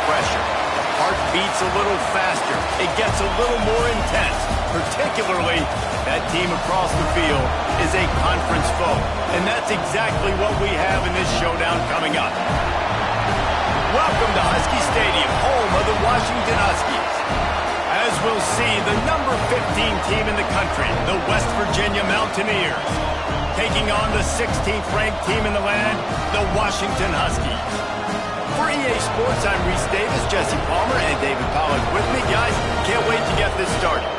pressure. The heart beats a little faster. It gets a little more intense. Particularly, that team across the field is a conference foe. And that's exactly what we have in this showdown coming up. Welcome to Husky Stadium, home of the Washington Huskies. As we'll see, the number 15 team in the country, the West Virginia Mountaineers, taking on the 16th ranked team in the land, the Washington Huskies. For EA Sports, I'm Reese Davis, Jesse Palmer, and David Pollack with me. Guys, can't wait to get this started.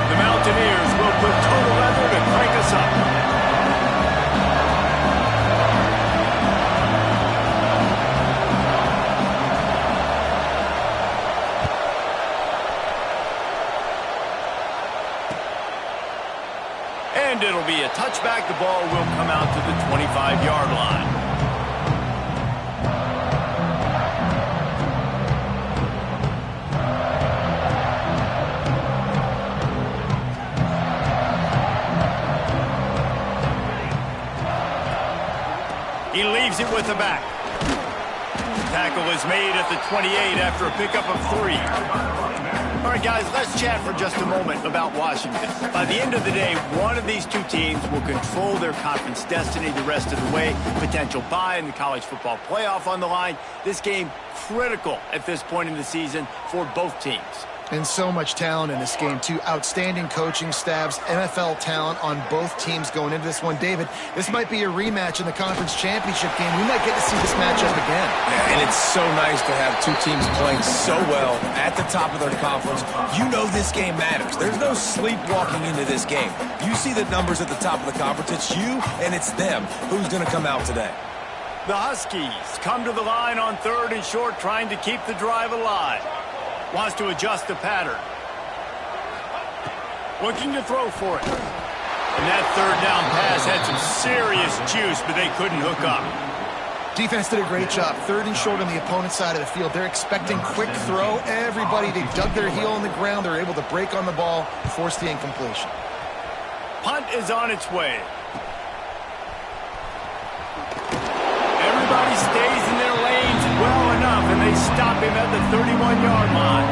The Mountaineers will put total leather to crank us up. And it'll be a touchback. The ball will come out to the 25-yard line. He leaves it with the back. Tackle is made at the 28 after a pickup of 3. All right, guys, let's chat for just a moment about Washington. By the end of the day, one of these two teams will control their conference destiny the rest of the way. Potential bye in the college football playoff on the line. This game critical at this point in the season for both teams. And so much talent in this game, too. Outstanding coaching staffs, NFL talent on both teams going into this one. David, this might be a rematch in the conference championship game. We might get to see this matchup again. Yeah, and it's so nice to have two teams playing so well at the top of their conference. You know this game matters. There's no sleepwalking into this game. You see the numbers at the top of the conference. It's you and it's them. Who's going to come out today? The Huskies come to the line on 3rd and short, trying to keep the drive alive. Wants to adjust the pattern. Looking to throw for it. And that 3rd down pass had some serious juice, but they couldn't hook up. Defense did a great job. 3rd and short on the opponent's side of the field. They're expecting quick throw. Everybody, they dug their heel on the ground. They're able to break on the ball, force the incompletion. Punt is on its way. Everybody stays in their lanes well enough, and they stop him at the 31-yard line.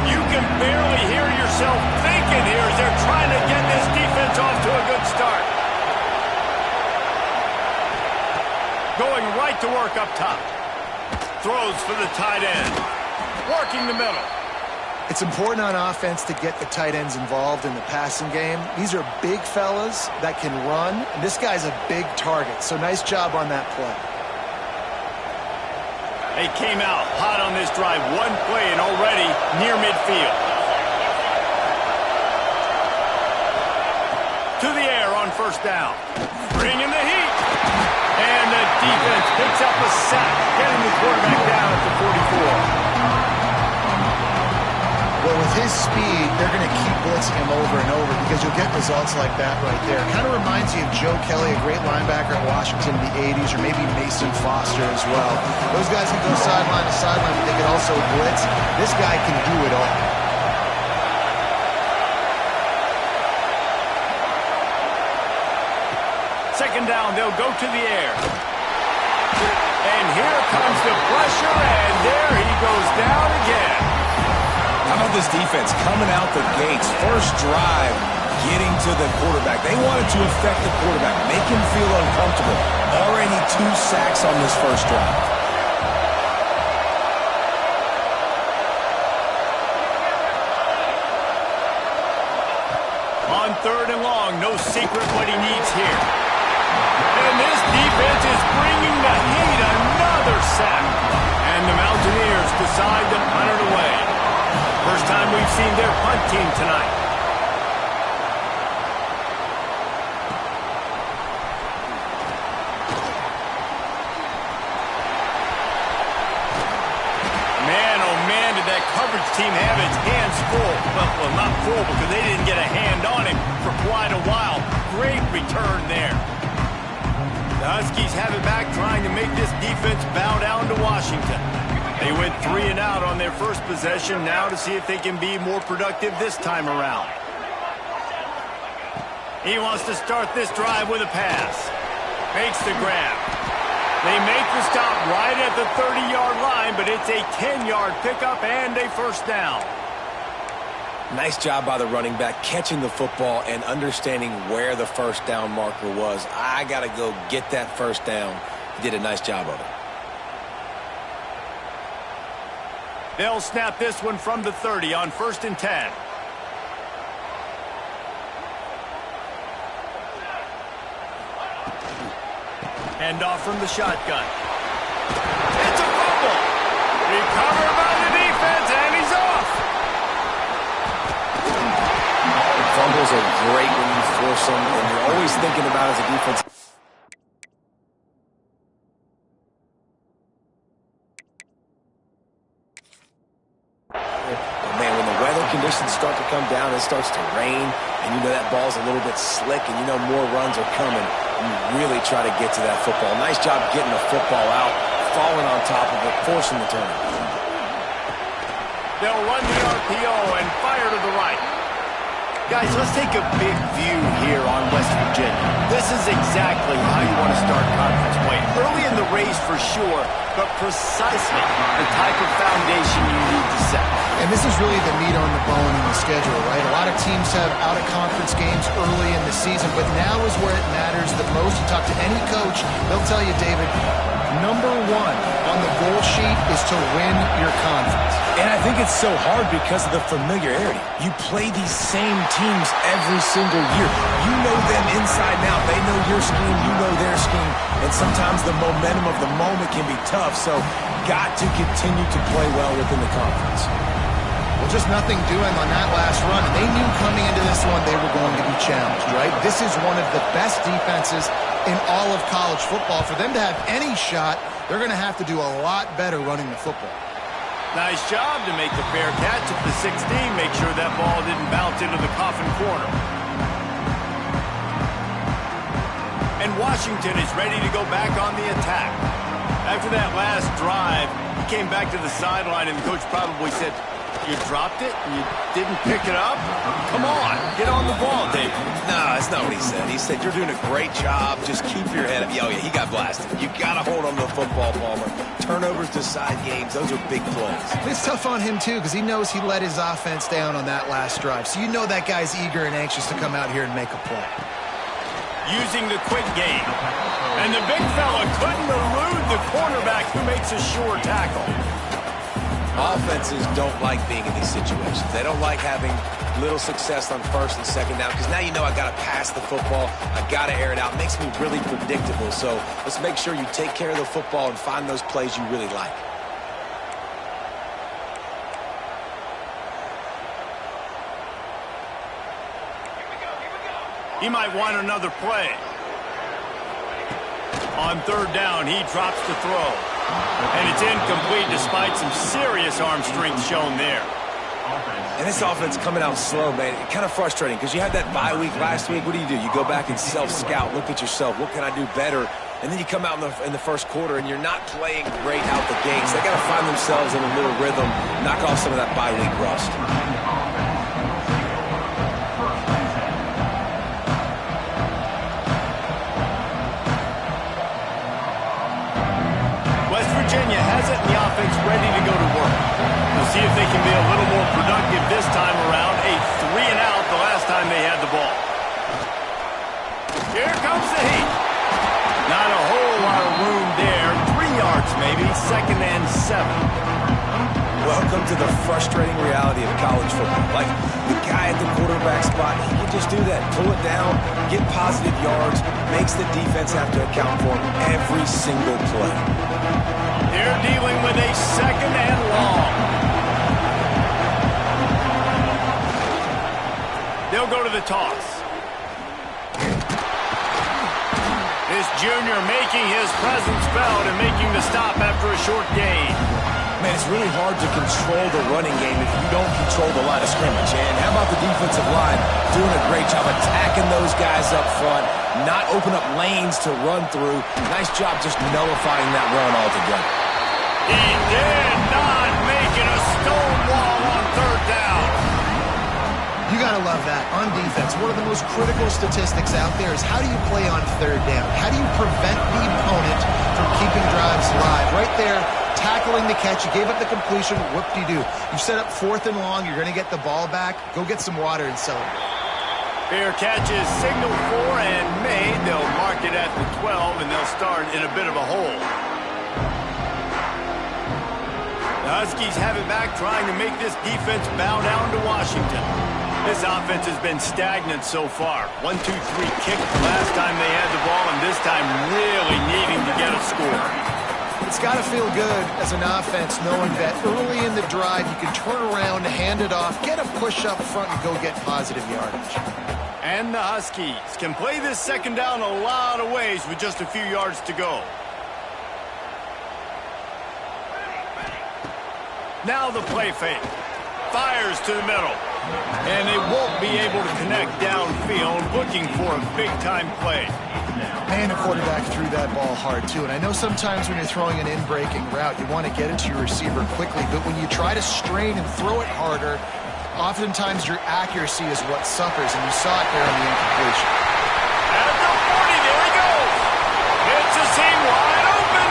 You can barely hear yourself thinking here as they're trying to get this defense off to a good start. Going right to work up top. Throws for the tight end. Working the middle. It's important on offense to get the tight ends involved in the passing game. These are big fellas that can run. And this guy's a big target, so nice job on that play. They came out hot on this drive. One play and already near midfield. To the air on 1st down. Bringing the heat. And the defense picks up a sack, getting the quarterback down at the 44. Well, with his speed, they're going to keep blitzing him over and over because you'll get results like that right there. Kind of reminds you of Joe Kelly, a great linebacker at Washington in the 80s, or maybe Mason Foster as well. Those guys can go sideline to sideline, but they can also blitz. This guy can do it all. Second down, they'll go to the air. And here comes the pressure, and there he goes down again. How about this defense coming out the gates? First drive, getting to the quarterback. They wanted to affect the quarterback, make him feel uncomfortable. Already 2 sacks on this first drive. On 3rd and long, no secret what he needs here. And this defense is bringing the heat. Another sack. And the Mountaineers decide to punt it away. First time we've seen their punt team tonight. Man, oh man, did that coverage team have its hands full. Well, not full because they didn't get a hand on him for quite a while. Great return there. The Huskies have it back, trying to make this defense bow down to Washington. They went 3 and out on their first possession. Now to see if they can be more productive this time around. He wants to start this drive with a pass. Makes the grab. They make the stop right at the 30-yard line, but it's a 10-yard pickup and a first down. Nice job by the running back catching the football and understanding where the first down marker was. I got to go get that first down. He did a nice job of it. They'll snap this one from the 30 on 1st and 10. Hand off from the shotgun. It's a fumble. Recovered by the defense, and he's off. Fumbles are great when you force them, and you're always thinking about as a defense. But man, when the weather conditions start to come down, it starts to rain, and you know that ball's a little bit slick, and you know more runs are coming. You really try to get to that football. Nice job getting the football out, falling on top of it, forcing the turnover. They'll run the RPO and fire to the right. Guys, let's take a big view here on West Virginia. This is exactly how you want to start conference play. Early in the race for sure, but precisely the type of foundation you need to set. And this is really the meat on the bone in the schedule, right? A lot of teams have out-of-conference games early in the season, but now is where it matters the most. You talk to any coach, they'll tell you, David, number one on the goal sheet is to win your conference. And I think it's so hard because of the familiarity. You play these same teams every single year. You know them inside and out. They know your scheme, you know their scheme. And sometimes the momentum of the moment can be tough. So got to continue to play well within the conference. Well, just nothing doing on that last run. And they knew coming into this one they were going to be challenged, right? This is one of the best defenses in all of college football. For them to have any shot, they're going to have to do a lot better running the football. Nice job to make the fair catch at the 16. Make sure that ball didn't bounce into the coffin corner. And Washington is ready to go back on the attack. After that last drive, he came back to the sideline, and the coach probably said, "You dropped it? You didn't pick it up? Come on, get on the ball, David." No, that's not what he said. He said, "You're doing a great job. Just keep your head up." Oh, yeah, he got blasted. You got to hold on to the football, Palmer. Turnovers decide games. Those are big plays. It's tough on him, too, because he knows he let his offense down on that last drive. So you know that guy's eager and anxious to come out here and make a play. Using the quick game. And the big fella couldn't elude the cornerback who makes a sure tackle. Offenses don't like being in these situations. They don't like having little success on 1st and 2nd down because now you know I got to pass the football. I got to air it out. It makes me really predictable. So let's make sure you take care of the football and find those plays you really like. He might want another play. On 3rd down, he drops the throw. And it's incomplete despite some serious arm strength shown there. And this offense coming out slow, man. It's kind of frustrating because you had that bye week last week. What do? You go back and self-scout, look at yourself. What can I do better? And then you come out in the first quarter and you're not playing great out the gates. They got to find themselves in a little rhythm, knock off some of that bye week rust. Virginia has it in the offense ready to go to work. We'll see if they can be a little more productive this time around. A 3 and out the last time they had the ball. Here comes the heat. Not a whole lot of room there. 3 yards maybe. 2nd and 7. Welcome to the frustrating reality of college football. Like the guy at the quarterback spot, he can just do that. Pull it down, get positive yards, makes the defense have to account for him every single play. They're dealing with a 2nd and long. They'll go to the toss. This junior making his presence felt and making the stop after a short gain. Man, it's really hard to control the running game if you don't control the line of scrimmage. And how about the defensive line doing a great job attacking those guys up front, not open up lanes to run through. Nice job just nullifying that run altogether. He did not make it a stone wall on third down. You got to love that. On defense, one of the most critical statistics out there is how do you play on third down? How do you prevent the opponent from keeping drives alive? Right there, tackling the catch. You gave up the completion. Whoop-de-doo. You set up 4th and long. You're going to get the ball back. Go get some water and celebrate. Fair catch is signaled for and made. They'll mark it at the 12, and they'll start in a bit of a hole. The Huskies have it back, trying to make this defense bow down to Washington. This offense has been stagnant so far. 1-2-3 kick last time they had the ball, and this time really needing to get a score. It's got to feel good as an offense knowing that early in the drive you can turn around, hand it off, get a push up front, and go get positive yardage. And the Huskies can play this second down a lot of ways with just a few yards to go. Now the play fake. Fires to the middle. And they won't be able to connect downfield, looking for a big-time play. Man, the quarterback threw that ball hard, too. And I know sometimes when you're throwing an in-breaking route, you want to get it to your receiver quickly. But when you try to strain and throw it harder, oftentimes your accuracy is what suffers. And you saw it there on the incompletion. At the 40, there he goes. It's a seam wide open.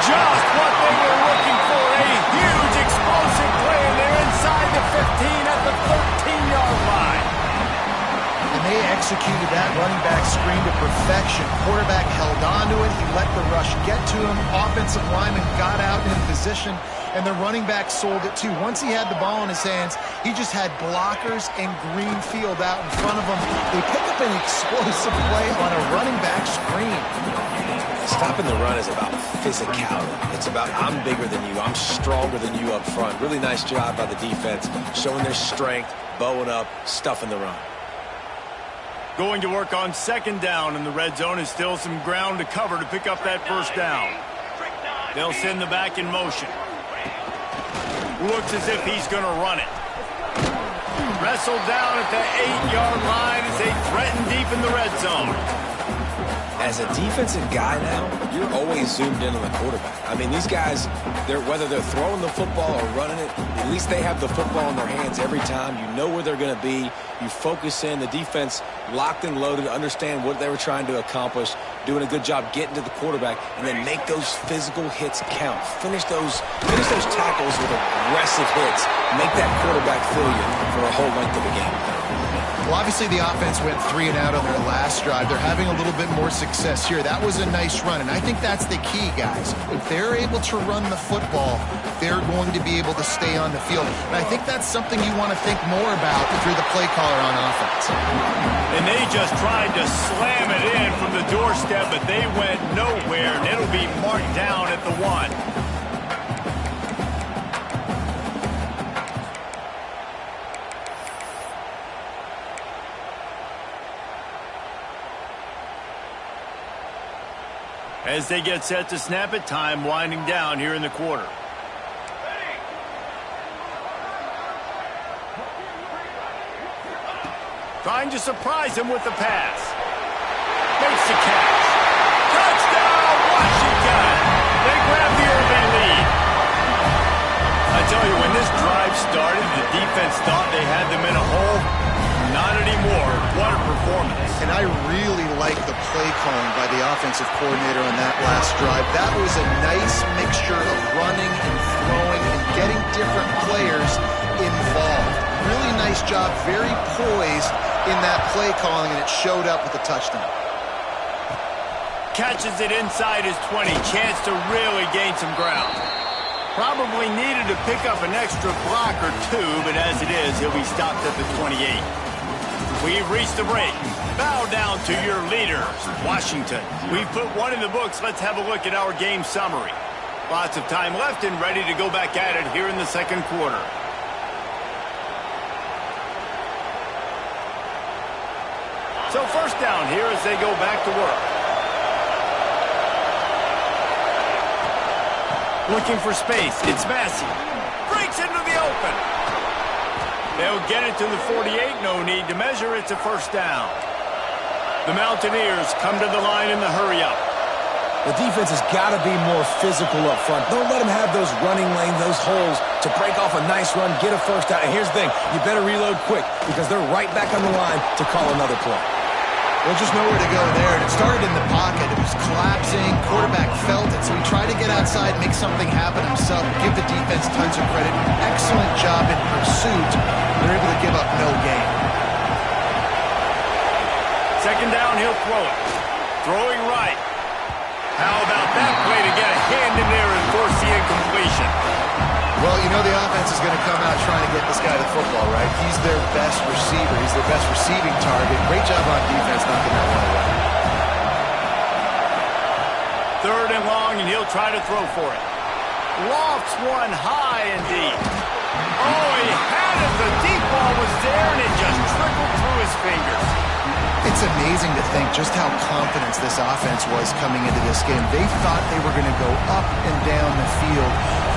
Just what they were looking for. A huge explosive play, and they're inside the 15 at the 13-yard line. And they executed that running back screen to perfection. Quarterback held on to it. He let the rush get to him. Offensive lineman got out in position, and the running back sold it too. Once he had the ball in his hands, he just had blockers and green field out in front of him. They pick up an explosive play on a running back screen. Stopping the run is about physicality. It's about I'm bigger than you, I'm stronger than you up front. Really nice job by the defense, showing their strength, bowing up, stuffing the run. Going to work on second down, and the red zone is still some ground to cover to pick up that first down. They'll send the back in motion. Looks as if he's going to run it. Wrestled down at the 8-yard line as they threaten deep in the red zone. As a defensive guy now, you're always zoomed in on the quarterback. I mean, these guys, whether they're throwing the football or running it, at least they have the football in their hands every time. You know where they're going to be. You focus in. The defense locked and loaded, understand what they were trying to accomplish, doing a good job getting to the quarterback, and then make those physical hits count. Finish those tackles with aggressive hits. Make that quarterback feel you for a whole length of the game. Well, obviously the offense went 3 and out on their last drive. They're having a little bit more success here. That was a nice run, and I think that's the key, guys. If they're able to run the football, they're going to be able to stay on the field. And I think that's something you want to think more about if you're the play caller on offense. And they just tried to slam it in from the doorstep, but they went nowhere, and it'll be marked down at the 1. As they get set to snap it, time winding down here in the quarter. Trying to surprise him with the pass. Makes the catch. Touchdown, Washington! They grab the early lead. I tell you, when this drive started, the defense thought they had them in a hole. Not anymore. What a performance. And I really like the play calling by the offensive coordinator on that last drive. That was a nice mixture of running and throwing and getting different players involved. Really nice job, very poised in that play calling, and it showed up with a touchdown. Catches it inside his 20. Chance to really gain some ground. Probably needed to pick up an extra block or two, but as it is, he'll be stopped at the 28. We've reached the break. Bow down to your leaders, Washington. We've put one in the books. Let's have a look at our game summary. Lots of time left and ready to go back at it here in the second quarter. So first down here as they go back to work. Looking for space. It's Massey. Breaks into the open. They'll get it to the 48. No need to measure. It's a first down. The Mountaineers come to the line in the hurry-up. The defense has got to be more physical up front. Don't let them have those running lanes, those holes to break off a nice run, get a first down. And here's the thing, you better reload quick because they're right back on the line to call another play. Well, just nowhere to go there. And it started in the pocket. It was collapsing. Quarterback felt it, so he tried to get outside, make something happen himself. Give the defense tons of credit. Excellent job in pursuit. They're able to give up no gain. Second down, he'll throw it. Throwing right. How about that play to get a hand in there and force the incompletion? Well, you know the offense is going to come out trying to get this guy the football, right? He's their best receiver. He's their best receiving target. Great job on defense knocking that one away. Third and long, and he'll try to throw for it. Lofts one high and deep. Oh, he had it. The deep ball was there, and it just trickled through his fingers. It's amazing to think just how confident this offense was coming into this game. They thought they were going to go up and down the field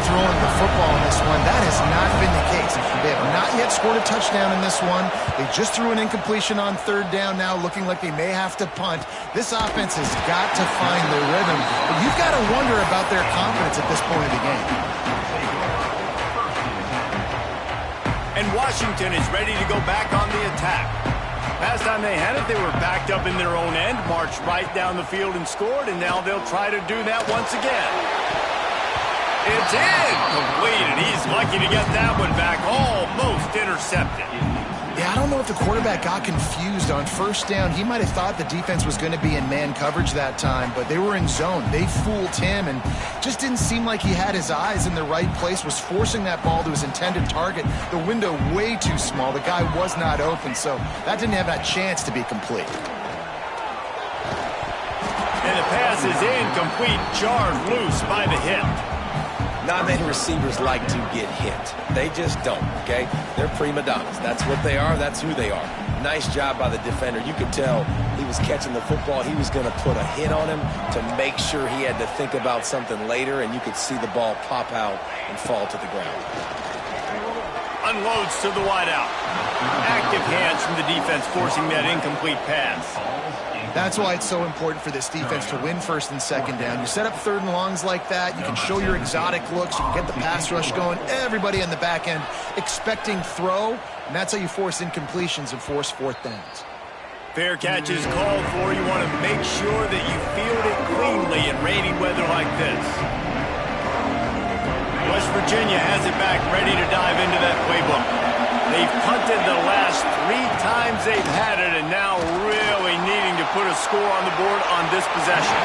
throwing the football in this one. That has not been the case. They have not yet scored a touchdown in this one. They just threw an incompletion on third down now, looking like they may have to punt. This offense has got to find their rhythm. But you've got to wonder about their confidence at this point of the game. And Washington is ready to go back on the attack. Last time they had it, they were backed up in their own end, marched right down the field and scored, and now they'll try to do that once again. It's incomplete, and he's lucky to get that one back, almost intercepted. Yeah, I don't know if the quarterback got confused on first down. He might have thought the defense was going to be in man coverage that time, but they were in zone. They fooled him and just didn't seem like he had his eyes in the right place, was forcing that ball to his intended target. The window way too small. The guy was not open, so that didn't have that chance to be complete. And the pass is incomplete, jarred loose by the hip. Not many receivers like to get hit. They just don't, okay? They're prima donnas. That's what they are. That's who they are. Nice job by the defender. You could tell he was catching the football. He was going to put a hit on him to make sure he had to think about something later, and you could see the ball pop out and fall to the ground. Unloads to the wideout. Active hands from the defense forcing that incomplete pass. That's why it's so important for this defense to win first and second down. You set up third and longs like that, you can show your exotic looks, you can get the pass rush going, everybody on the back end expecting throw, and that's how you force incompletions and force fourth downs. Fair catch is called for. You want to make sure that you field it cleanly in rainy weather like this. West Virginia has it back, ready to dive into that playbook. They've punted the last 3 times they've had it, and now really needing to put a score on the board on this possession.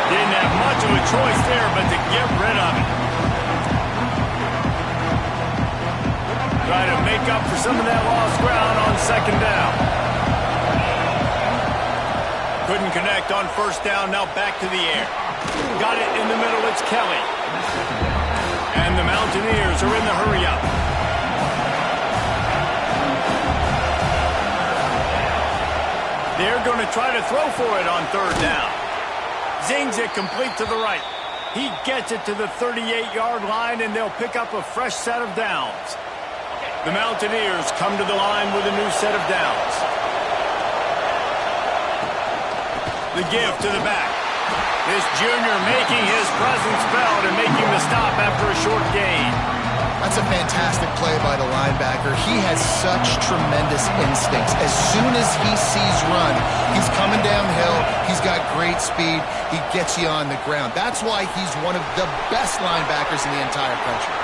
Didn't have much of a choice there, but to get rid of it. Try to make up for some of that lost ground on second down. Couldn't connect on first down, now back to the air. Got it in the middle, it's Kelly. And the Mountaineers are in the hurry-up. They're going to try to throw for it on third down. Zings it complete to the right. He gets it to the 38-yard line, and they'll pick up a fresh set of downs. The Mountaineers come to the line with a new set of downs. The give to the back. This junior making his presence felt and making the stop after a short gain. That's a fantastic play by the linebacker. He has such tremendous instincts. As soon as he sees run, he's coming downhill. He's got great speed. He gets you on the ground. That's why he's one of the best linebackers in the entire country.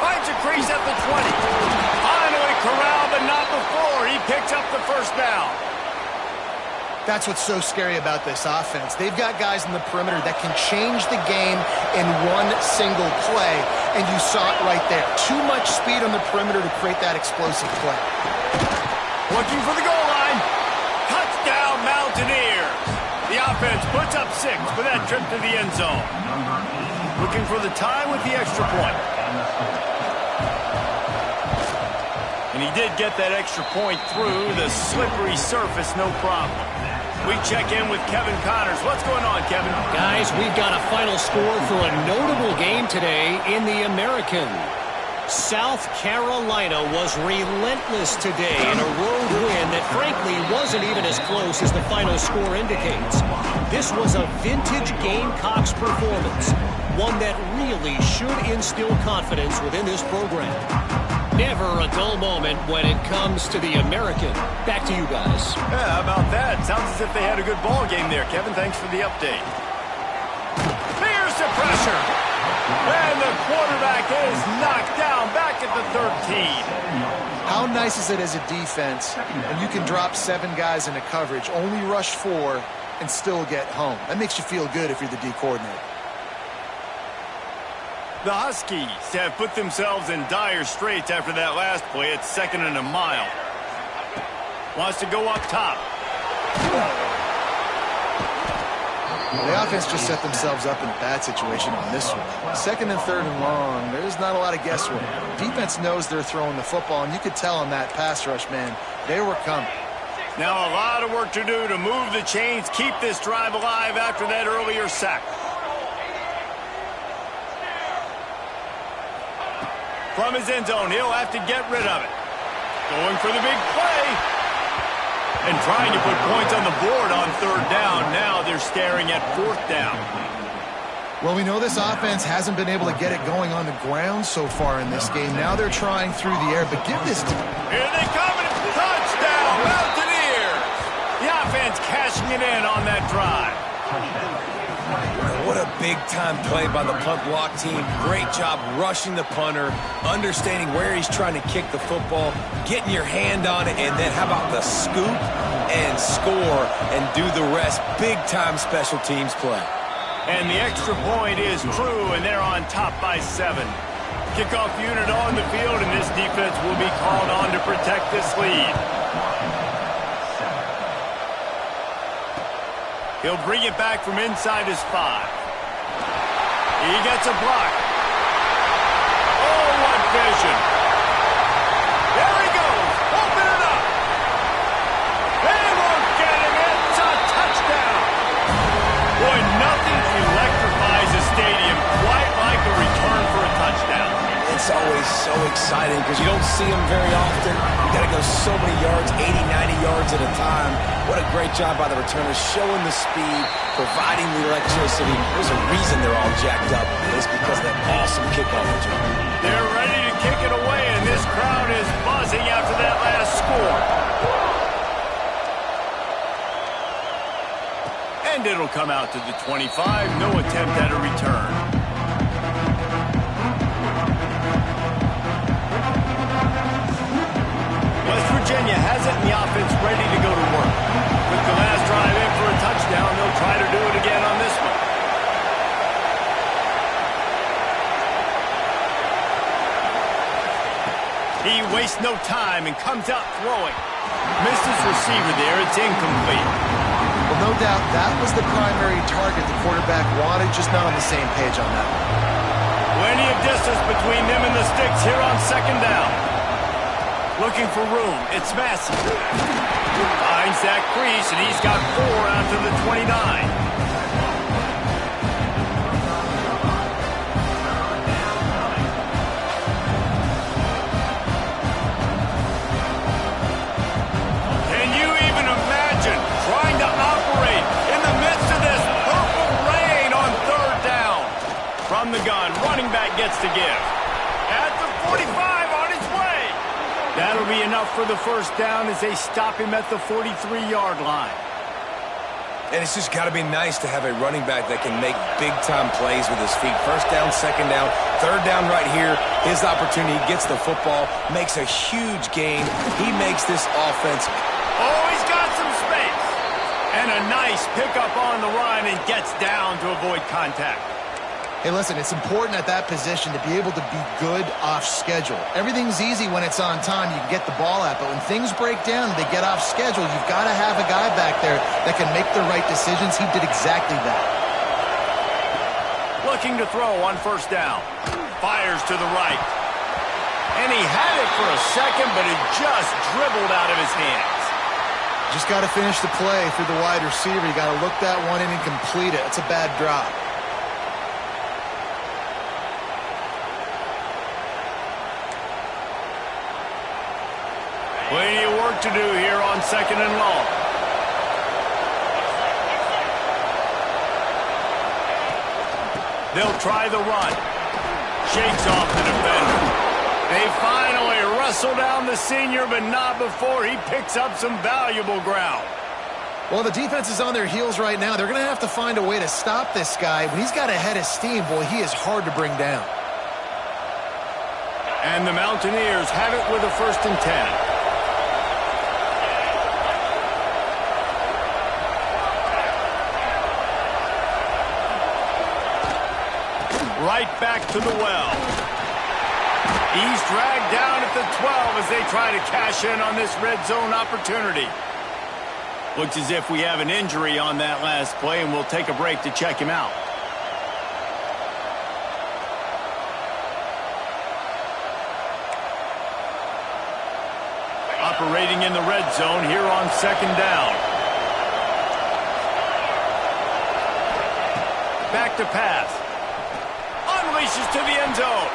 Finds a crease at the 20. Finally corralled, but not before. He picks up the first down. That's what's so scary about this offense. They've got guys in the perimeter that can change the game in one single play, and you saw it right there. Too much speed on the perimeter to create that explosive play. Looking for the goal line. Touchdown, Mountaineers. The offense puts up 6 for that trip to the end zone. Looking for the tie with the extra point. And he did get that extra point through the slippery surface, no problem. We check in with Kevin Connors. What's going on, Kevin? Guys, we've got a final score for a notable game today in the American. South Carolina was relentless today in a road win that frankly wasn't even as close as the final score indicates. This was a vintage Gamecocks performance, one that really should instill confidence within this program. Never a dull moment when it comes to the American. Back to you guys. Yeah, how about that? Sounds as if they had a good ball game there. Kevin, thanks for the update. Here's the pressure. And the quarterback is knocked down back at the 13. How nice is it as a defense when you can drop 7 guys into coverage, only rush 4, and still get home? That makes you feel good if you're the D coordinator. The Huskies have put themselves in dire straits after that last play. It's 2nd and a mile. Wants to go up top. The offense just set themselves up in a bad situation on this one. 2nd and 3rd and long, there's not a lot of guesswork. Defense knows they're throwing the football, and you could tell on that pass rush, man, they were coming. Now a lot of work to do to move the chains, keep this drive alive after that earlier sack. From his end zone, he'll have to get rid of it. Going for the big play. And trying to put points on the board on 3rd down. Now they're staring at 4th down. Well, we know this offense hasn't been able to get it going on the ground so far in this game. Now they're trying through the air, but give this to... Here they come, and touchdown, Mountaineers! The offense cashing it in on that drive. What a big-time play by the punt block team. Great job rushing the punter, understanding where he's trying to kick the football, getting your hand on it, and then how about the scoop and score and do the rest. Big-time special teams play. And the extra point is true, and they're on top by 7. Kickoff unit on the field, and this defense will be called on to protect this lead. He'll bring it back from inside his 5. He gets a block. Oh, what vision. There he goes. Open it up. They won't get him. It's a touchdown. Boy, nothing electrifies a stadium quite like a return for a touchdown. It's always so exciting because you don't see them very often. You got to go so many yards, 80, 90 yards at a time. What a great job by the returners, showing the speed, providing the electricity. There's a reason they're all jacked up. It's because of that awesome kickoff return. They're ready to kick it away, and this crowd is buzzing after that last score. And it'll come out to the 25. No attempt at a return. West Virginia has it in the offense ready to go to work. With the last drive in for a touchdown, they'll try to do it again on this one. He wastes no time and comes out throwing. Missed his receiver there. It's incomplete. Well, no doubt that was the primary target the quarterback wanted, just not on the same page on that one. Plenty of distance between them and the sticks here on 2nd down. Looking for room. It's Massey. Finds that crease, and he's got 4 out to the 29. Can you even imagine trying to operate in the midst of this purple rain on 3rd down? From the gun, running back gets to give. At the 45 on his way. That'll be enough for the 1st down as they stop him at the 43-yard line. And it's just got to be nice to have a running back that can make big-time plays with his feet. 1st down, 2nd down, 3rd down right here. His opportunity, gets the football, makes a huge gain. He makes this offense. Oh, he's got some space. And a nice pickup on the run and gets down to avoid contact. Hey, listen, it's important at that position to be able to be good off schedule. Everything's easy when it's on time. You can get the ball out. But when things break down and they get off schedule, you've got to have a guy back there that can make the right decisions. He did exactly that. Looking to throw on 1st down. Fires to the right. And he had it for a second, but it just dribbled out of his hands. Just got to finish the play through the wide receiver. You got to look that one in and complete it. It's a bad drop. Plenty of work to do here on 2nd and long. They'll try the run. Shakes off the defender. They finally wrestle down the senior, but not before he picks up some valuable ground. Well, the defense is on their heels right now. They're going to have to find a way to stop this guy. When he's got a head of steam, boy, he is hard to bring down. And the Mountaineers have it with a 1st and 10. Right back to the well. He's dragged down at the 12 as they try to cash in on this red zone opportunity. Looks as if we have an injury on that last play, and we'll take a break to check him out. Operating in the red zone here on 2nd down. Back to pass. Unleashes to the end zone.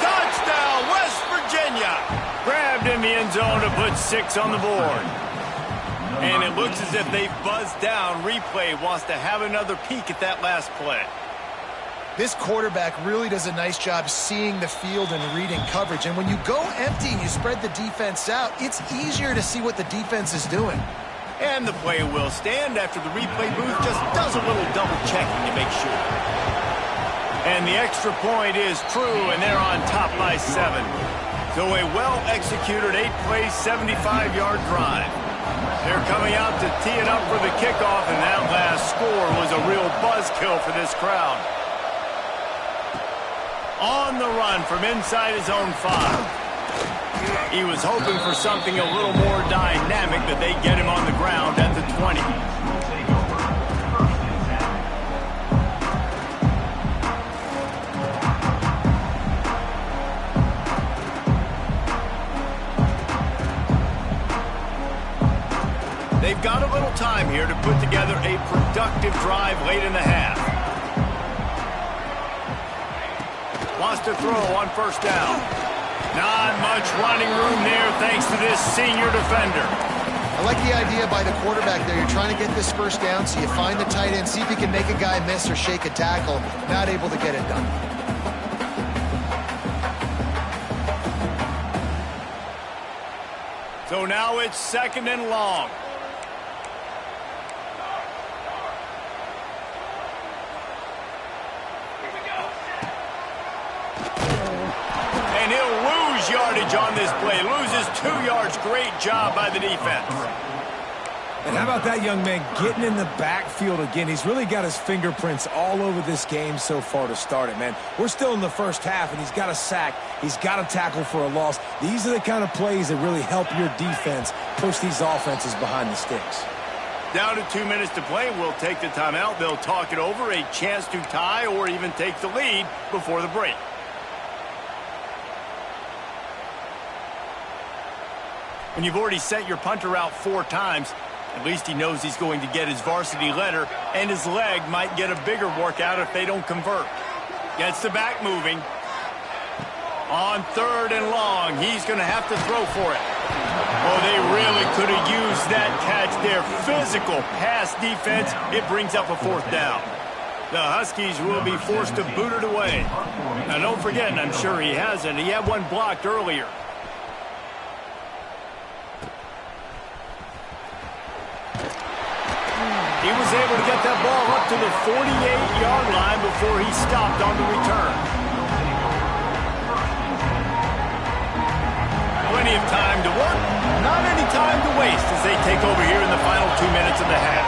Touchdown, West Virginia. Grabbed in the end zone to put 6 on the board. And it looks as if they've buzzed down. Replay wants to have another peek at that last play. This quarterback really does a nice job seeing the field and reading coverage. And when you go empty and you spread the defense out, it's easier to see what the defense is doing. And the play will stand after the replay booth just does a little double checking to make sure. And the extra point is true, and they're on top by 7. So a well-executed 8-play, 75-yard drive. They're coming out to tee it up for the kickoff, and that last score was a real buzzkill for this crowd. On the run from inside his own 5. He was hoping for something a little more dynamic, that they get him on the ground at the 20. They've got a little time here to put together a productive drive late in the half. Wants to throw on 1st down. Not much running room there thanks to this senior defender. I like the idea by the quarterback there. You're trying to get this 1st down, so you find the tight end, see if he can make a guy miss or shake a tackle. Not able to get it done. So now it's 2nd and long. And he'll lose yardage on this play. Loses 2 yards. Great job by the defense. And how about that young man getting in the backfield again? He's really got his fingerprints all over this game so far to start it, man. We're still in the 1st half, and he's got a sack. He's got a tackle for a loss. These are the kind of plays that really help your defense push these offenses behind the sticks. Down to 2 minutes to play. We'll take the timeout. They'll talk it over. A chance to tie or even take the lead before the break. When you've already sent your punter out 4 times, at least he knows he's going to get his varsity letter, and his leg might get a bigger workout if they don't convert. Gets the back moving. On 3rd and long, he's going to have to throw for it. Oh, they really could have used that catch there. Physical pass defense. It brings up a 4th down. The Huskies will be forced to boot it away. Now, don't forget, and I'm sure he hasn't, he had one blocked earlier. He was able to get that ball up to the 48-yard line before he stopped on the return. Plenty of time to work, not any time to waste as they take over here in the final 2 minutes of the half.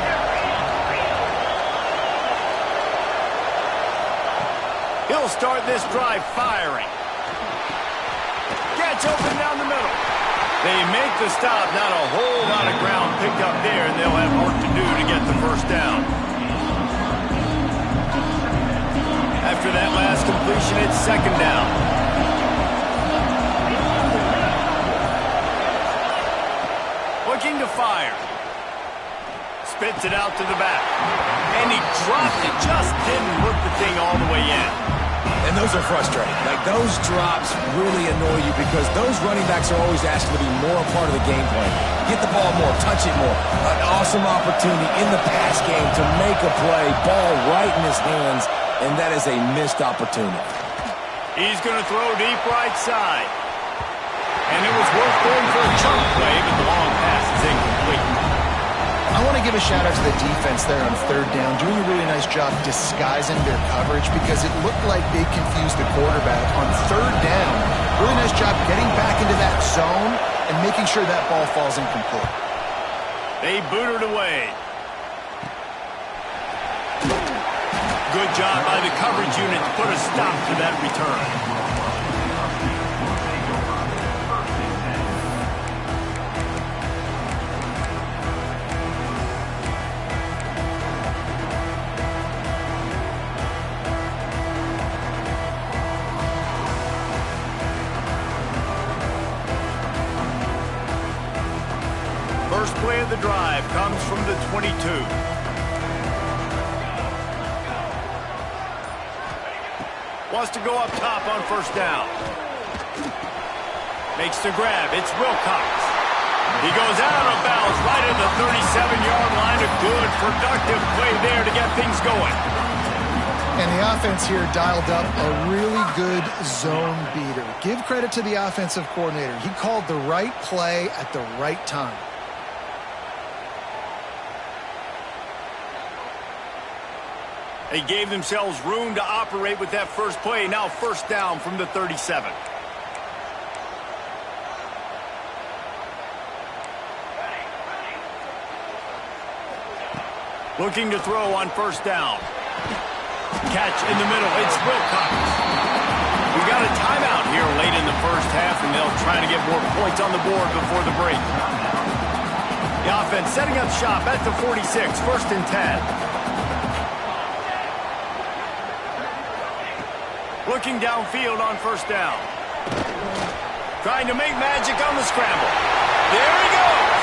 He'll start this drive firing. Gets open down the middle. They make the stop, not a whole lot of ground picked up there, and they'll have work to do to get the 1st down. After that last completion, it's 2nd down. Looking to fire. Spits it out to the back. And he dropped it, just didn't hook the thing all the way in. And those are frustrating. Like, those drops really annoy you because those running backs are always asking to be more a part of the game plan. Get the ball more, touch it more. An awesome opportunity in the pass game to make a play, ball right in his hands, and that is a missed opportunity. He's going to throw deep right side. And it was worth going for a chunk play, but the long pass is incomplete. I want to give a shout-out to the defense there on third down, doing a really nice job disguising their coverage because it looked like they confused the quarterback on third down. Really nice job getting back into that zone and making sure that ball falls incomplete. They booted away. Good job by the coverage unit to put a stop to that return. First play of the drive comes from the 22. Wants to go up top on first down. Makes the grab. It's Wilcox. He goes out of bounds right at the 37-yard line. A good, productive play there to get things going. And the offense here dialed up a really good zone beater. Give credit to the offensive coordinator. He called the right play at the right time. They gave themselves room to operate with that first play. Now first down from the 37. Looking to throw on first down. Catch in the middle. It's Wilcox. We got a timeout here late in the first half, and they'll try to get more points on the board before the break. The offense setting up shop at the 46. First and 10. Looking downfield on first down. Trying to make magic on the scramble. There he goes.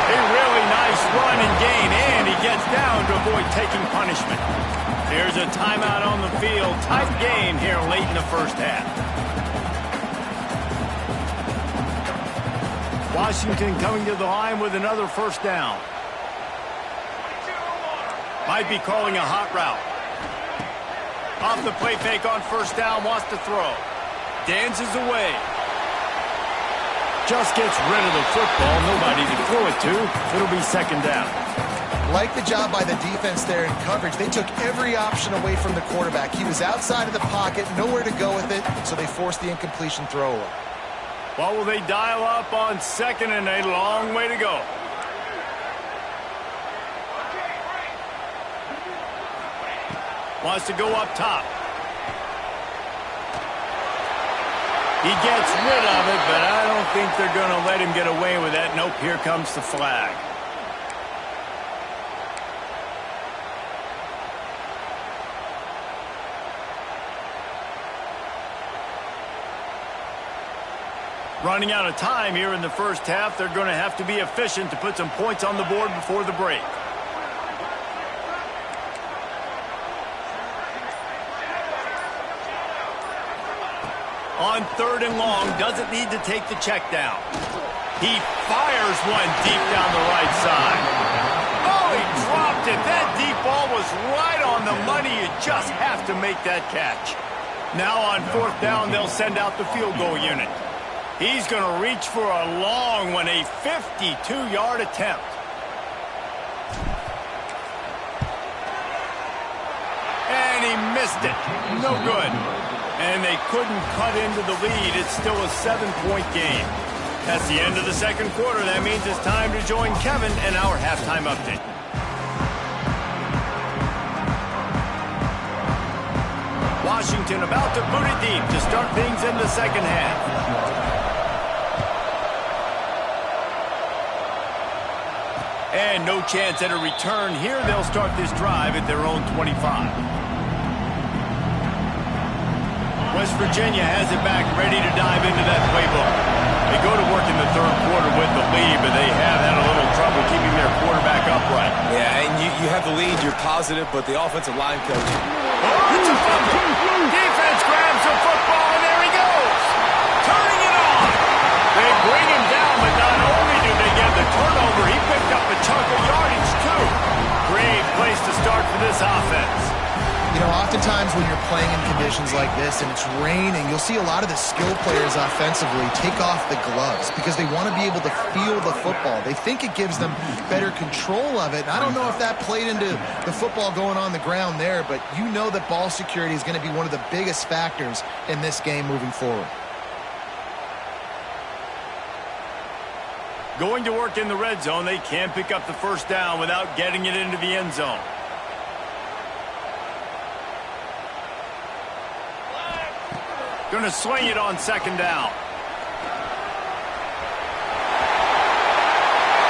A really nice run and gain, and he gets down to avoid taking punishment. There's a timeout on the field. Tight game here late in the first half. Washington coming to the line with another first down. Might be calling a hot route. Off the play fake on first down, wants to throw. Dances away. Just gets rid of the football. Nobody to throw it to. It'll be second down. Like the job by the defense there in coverage. They took every option away from the quarterback. He was outside of the pocket, nowhere to go with it, so they forced the incompletion throw away. Well, will they dial up on second and a long way to go? Wants to go up top. He gets rid of it, but I don't think they're going to let him get away with that. Nope, here comes the flag. Running out of time here in the first half. They're going to have to be efficient to put some points on the board before the break. On third and long, doesn't need to take the check down. He fires one deep down the right side. Oh, he dropped it. That deep ball was right on the money. You just have to make that catch. Now on fourth down, they'll send out the field goal unit. He's going to reach for a long one, a 52-yard attempt. And he missed it. No good. And they couldn't cut into the lead. It's still a 7-point game. That's the end of the second quarter. That means it's time to join Kevin and our halftime update. Washington about to boot it deep to start things in the second half. And no chance at a return here. They'll start this drive at their own 25. West Virginia has it back, ready to dive into that playbook. They go to work in the third quarter with the lead, but they have had a little trouble keeping their quarterback upright. Yeah, and you have the lead, you're positive, but the offensive line coach. Oh, it's a fumble. Defense the football, and there he goes. Turning it on. They bring him down, but not only do they get the turnover, he picked up a chunk of yardage, too. Great place to start for this offense. You know, oftentimes when you're playing in conditions like this and it's raining, you'll see a lot of the skill players offensively take off the gloves because they want to be able to feel the football. They think it gives them better control of it. And I don't know if that played into the football going on the ground there, but you know that ball security is going to be one of the biggest factors in this game moving forward. Going to work in the red zone, they can't pick up the first down without getting it into the end zone. Going to swing it on second down.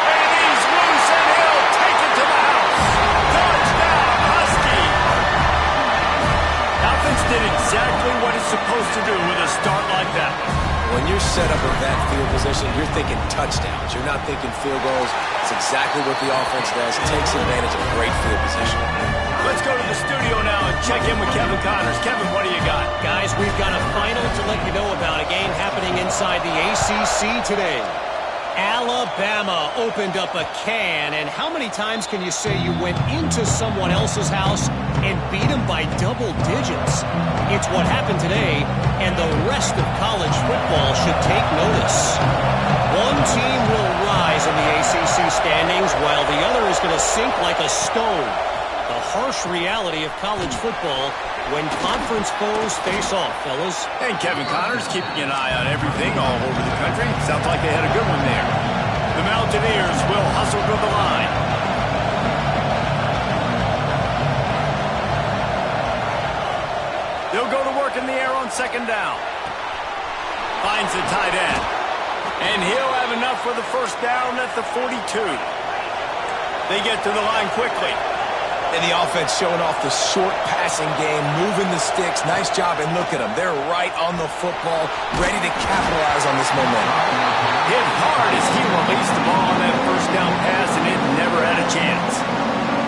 And he's loose, and he'll take it to the house. Touchdown, Husky. Offense did exactly what it's supposed to do with a start like that. When you're set up in that field position, you're thinking touchdowns. You're not thinking field goals. It's exactly what the offense does. It takes advantage of great field position. Let's go to the studio now and check in with Kevin Connors. Kevin, what do you got? Guys, we've got a final to let you know about, a game happening inside the ACC today. Alabama opened up a can, and how many times can you say you went into someone else's house and beat them by double digits? It's what happened today, and the rest of college football should take notice. One team will rise in the ACC standings, while the other is going to sink like a stone. The harsh reality of college football when conference foes face off, fellas. And Kevin Connors keeping an eye on everything all over the country. Sounds like they had a good one there. The Mountaineers will hustle to the line. They'll go to work in the air on second down. Finds the tight end. And he'll have enough for the first down at the 42. They get to the line quickly. And the offense showing off the short passing game, moving the sticks. Nice job, and look at them. They're right on the football, ready to capitalize on this momentum. Hit hard as he released the ball on that first down pass, and it never had a chance.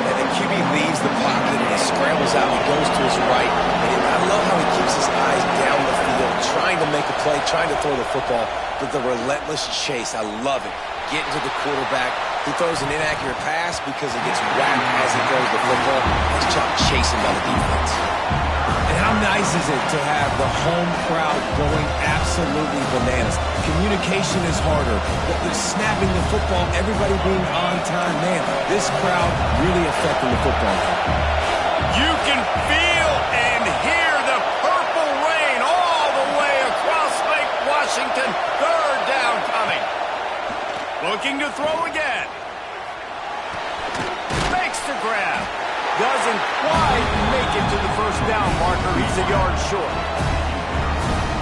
And the QB leaves the pocket, and he scrambles out. He goes to his right. And I love how he keeps his eyes down the field, trying to make a play, trying to throw the football. But the relentless chase, I love it. Getting to the quarterback. He throws an inaccurate pass because he gets whacked as he throws the football. Nice job chasing by the defense. And how nice is it to have the home crowd going absolutely bananas? Communication is harder. The snapping the football, everybody being on time. Man, this crowd really affecting the football game. You can feel and hear the purple rain all the way across Lake Washington. Third down coming. Looking to throw again. Makes the grab. Doesn't quite make it to the first down marker. He's a yard short.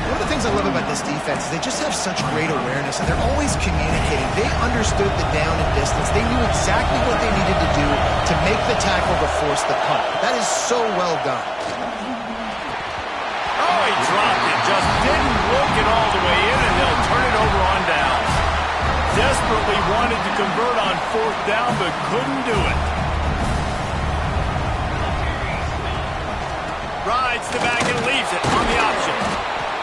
One of the things I love about this defense is they just have such great awareness, and they're always communicating. They understood the down and distance. They knew exactly what they needed to do to make the tackle to force the punt. That is so well done. Oh, he dropped it. Just didn't look it all the way in, and they'll turn it over on downs. Desperately wanted to convert on fourth down, but couldn't do it. Rides the back and leaves it on the option.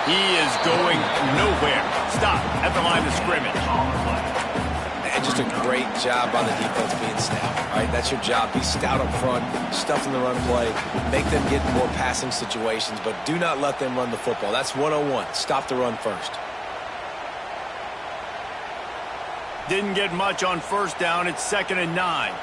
He is going nowhere. Stop at the line of scrimmage. And just a great job by the defense being stout. All right, that's your job. Be stout up front, stuff in the run play, make them get more passing situations, but do not let them run the football. That's 101. Stop the run first. Didn't get much on first down. It's 2nd and 9.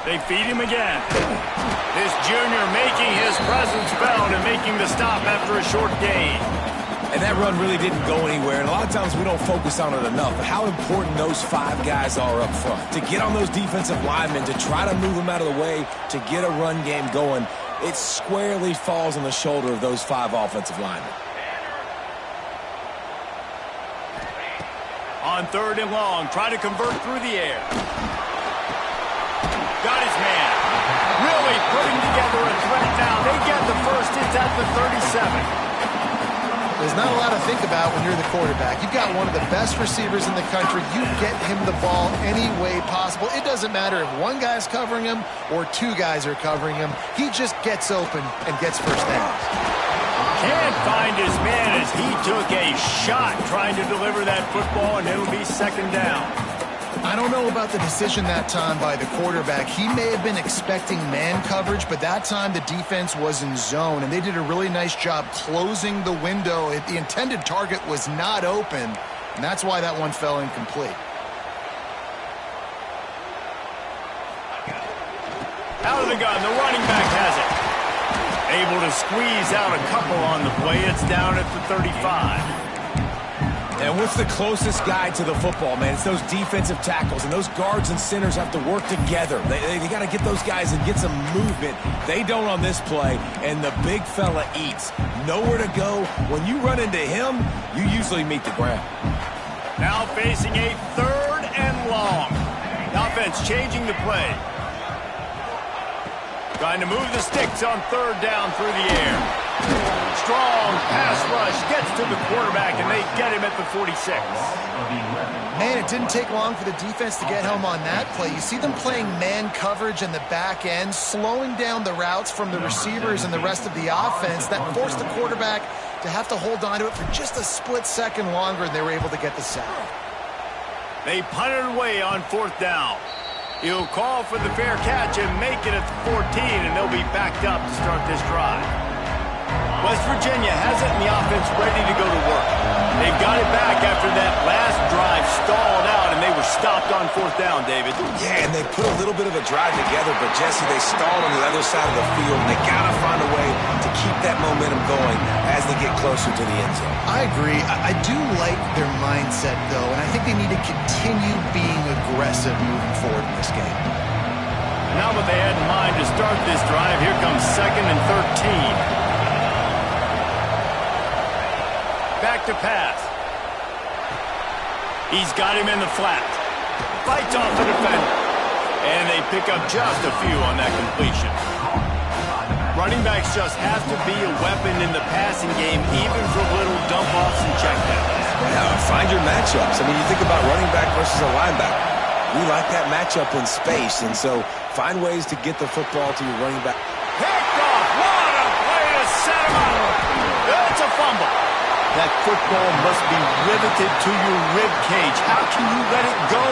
They feed him again. This junior making his presence felt and making the stop after a short gain. And that run really didn't go anywhere, and a lot of times we don't focus on it enough, but how important those 5 guys are up front. To get on those defensive linemen, to try to move them out of the way, to get a run game going, it squarely falls on the shoulder of those 5 offensive linemen. On 3rd and long, try to convert through the air. Got his man. Really putting together a threat now. They get the first. It's at the 37. As There's not a lot to think about when you're the quarterback. You've got one of the best receivers in the country. You get him the ball any way possible. It doesn't matter if one guy's covering him or two guys are covering him. He just gets open and gets first down. Can't find his man as he took a shot trying to deliver that football, and it'll be second down. I don't know about the decision that time by the quarterback. He may have been expecting man coverage, but that time the defense was in zone, and they did a really nice job closing the window. The intended target was not open, and that's why that one fell incomplete. Out of the gun, the running back has it. Able to squeeze out a couple on the play. It's down at the 35. And what's the closest guy to the football, man? It's those defensive tackles, and those guards and centers have to work together. They got to get those guys and get some movement. They don't on this play, and the big fella eats. Nowhere to go. When you run into him, you usually meet the ground. Now facing a third and long. The offense changing the play. Trying to move the sticks on third down through the air. Strong pass rush gets to the quarterback, and they get him at the 46. Man, it didn't take long for the defense to get home on that play. You see them playing man coverage in the back end, slowing down the routes from the receivers and the rest of the offense. That forced the quarterback to have to hold on to it for just a split second longer, and they were able to get the sack. They punted away on fourth down. He'll call for the fair catch and make it at the 14, and they'll be backed up to start this drive. West Virginia has it, and the offense ready to go to work. They've got it back after that last drive stalled out, and they were stopped on fourth down, David. Yeah, and they put a little bit of a drive together, but, Jesse, they stalled on the other side of the field, and they got to find a way to keep that momentum going as they get closer to the end zone. I agree. I do like their mindset, though, and I think they need to continue being aggressive moving forward in this game. Now what they had in mind to start this drive, here comes 2nd and 13. Back to pass. He's got him in the flat. Bites off the defender. And they pick up just a few on that completion. Running backs just have to be a weapon in the passing game, even for little dump-offs and checkdowns. Yeah, find your matchups. I mean, you think about running back versus a linebacker. We like that matchup in space, and so find ways to get the football to your running back. Picked off. What a play to set him up. It's a fumble. That football must be riveted to your rib cage. How can you let it go?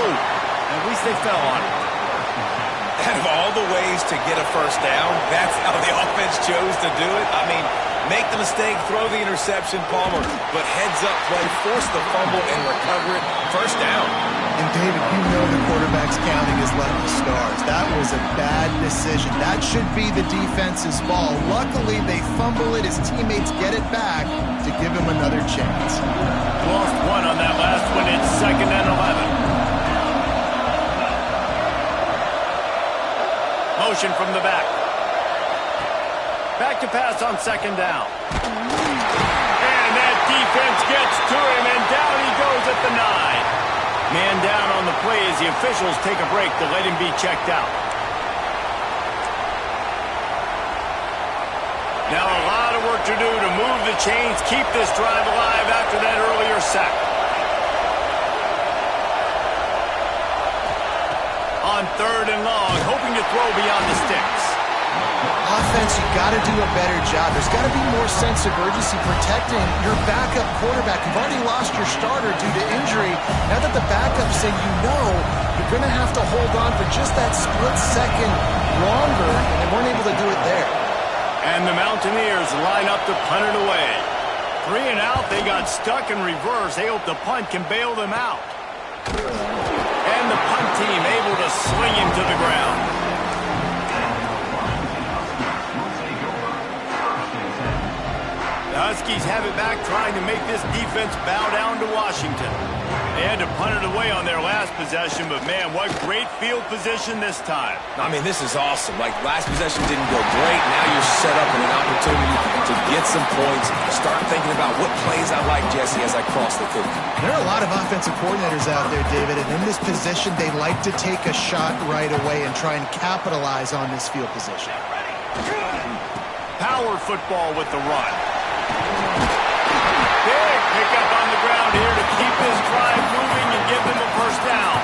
At least they fell on it. Out of all the ways to get a first down, that's how the offense chose to do it. I mean, make the mistake, throw the interception, Palmer, but heads-up play, force the fumble, and recover it. First down. And, David, you know the quarterback's counting his lucky stars. That was a bad decision. That should be the defense's ball. Luckily, they fumble it. His teammates get it back to give him another chance. Lost one on that last one. It's 2nd and 11. Motion from the back. Back to pass on 2nd down. And that defense gets to him, and down he goes at the 9. Man down on the play as the officials take a break to let him be checked out. Now a lot of work to do to move the chains, keep this drive alive after that earlier sack. On 3rd and long, hoping to throw beyond the sticks. Offense, you got to do a better job. There's got to be more sense of urgency protecting your backup quarterback. You've already lost your starter due to injury. Now that the backup's in, you know you're going to have to hold on for just that split second longer, and they weren't able to do it there. And the Mountaineers line up to punt it away. 3 and out, they got stuck in reverse. They hope the punt can bail them out. And the punt team able to sling him to the ground. The Huskies have it back, trying to make this defense bow down to Washington. They had to punt it away on their last possession, but man, what great field position this time. I mean, this is awesome. Like, last possession didn't go great. Now you're set up in an opportunity to get some points. Start thinking about what plays I like, Jesse, as I cross the 50. There are a lot of offensive coordinators out there, David, and in this position, they like to take a shot right away and try and capitalize on this field position. Power football with the run. Big pickup on the ground here to keep this drive moving and give them a first down.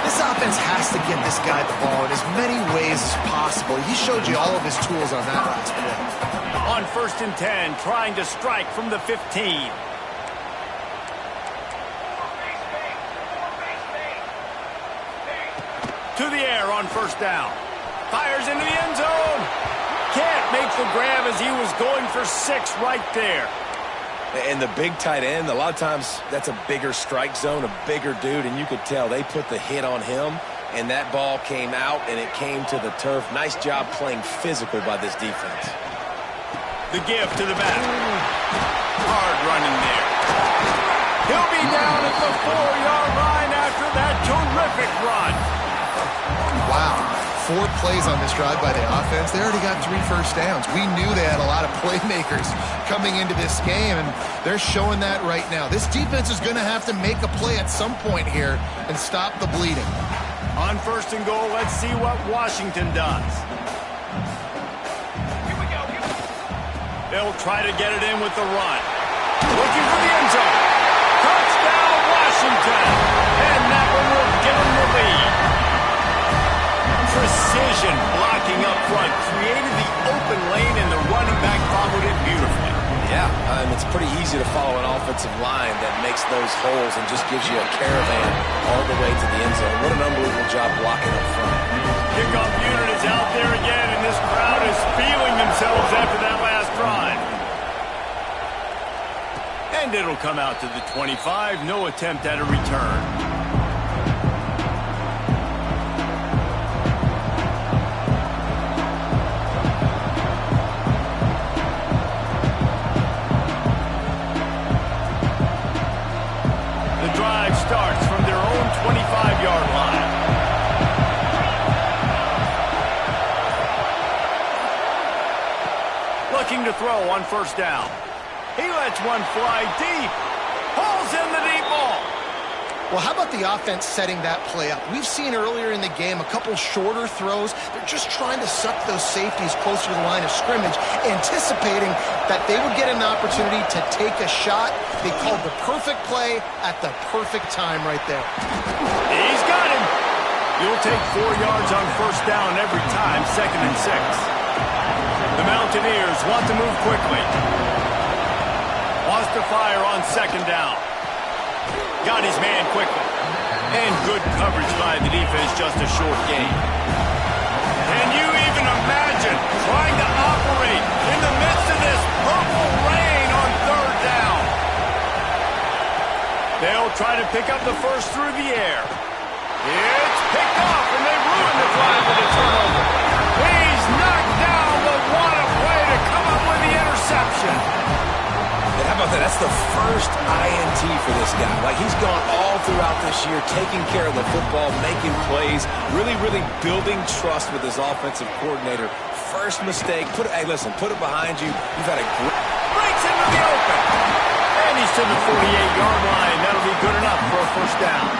This offense has to get this guy the ball in as many ways as possible. He showed you all of his tools on that last play. On 1st and 10, trying to strike from the 15. To the air on 1st down. Fires into the end zone. Can't make the grab as he was going for 6 right there. And the big tight end, a lot of times that's a bigger strike zone, a bigger dude, and you could tell they put the hit on him, and that ball came out, and it came to the turf. Nice job playing physical by this defense. The give to the back. Hard running there. He'll be down at the 4-yard line after that terrific run. Wow. 4 plays on this drive by the offense. They already got 3 first downs. We knew they had a lot of playmakers coming into this game, and they're showing that right now. This defense is going to have to make a play at some point here and stop the bleeding. On 1st and goal, let's see what Washington does. They'll try to get it in with the run. Looking for the end zone. Touchdown, Washington. And that one will give them the lead. Precision blocking up front created the open lane, and the running back followed it beautifully. Yeah, it's pretty easy to follow an offensive line that makes those holes and just gives you a caravan all the way to the end zone. What an unbelievable job blocking up front. Kickoff unit is out there again, and this crowd is feeling themselves after that last drive. And it'll come out to the 25. No attempt at a return. Starts from their own 25-yard line. Looking to throw on 1st down. He lets one fly deep. Pulls in the deep ball. Well, how about the offense setting that play up? We've seen earlier in the game a couple shorter throws. They're just trying to suck those safeties closer to the line of scrimmage, anticipating that they would get an opportunity to take a shot. They called the perfect play at the perfect time right there. He's got him. You'll take 4 yards on 1st down every time, 2nd and 6. The Mountaineers want to move quickly. Wants to fire on 2nd down. Got his man quickly. And good coverage by the defense, just a short gain. Can you even imagine trying to operate in the midst of this purple rain on 3rd down? They'll try to pick up the first through the air. It's picked off, and they ruin the drive with a turnover. He's knocked down, but what a play to come up with the interception. And how about that? That's the first INT for this guy. Like, he's gone all throughout this year, taking care of the football, making plays, really building trust with his offensive coordinator. First mistake, hey, listen, put it behind you. You've had a great... Breaks into the open. And he's to the 48-yard line. That'll be good enough for a 1st down.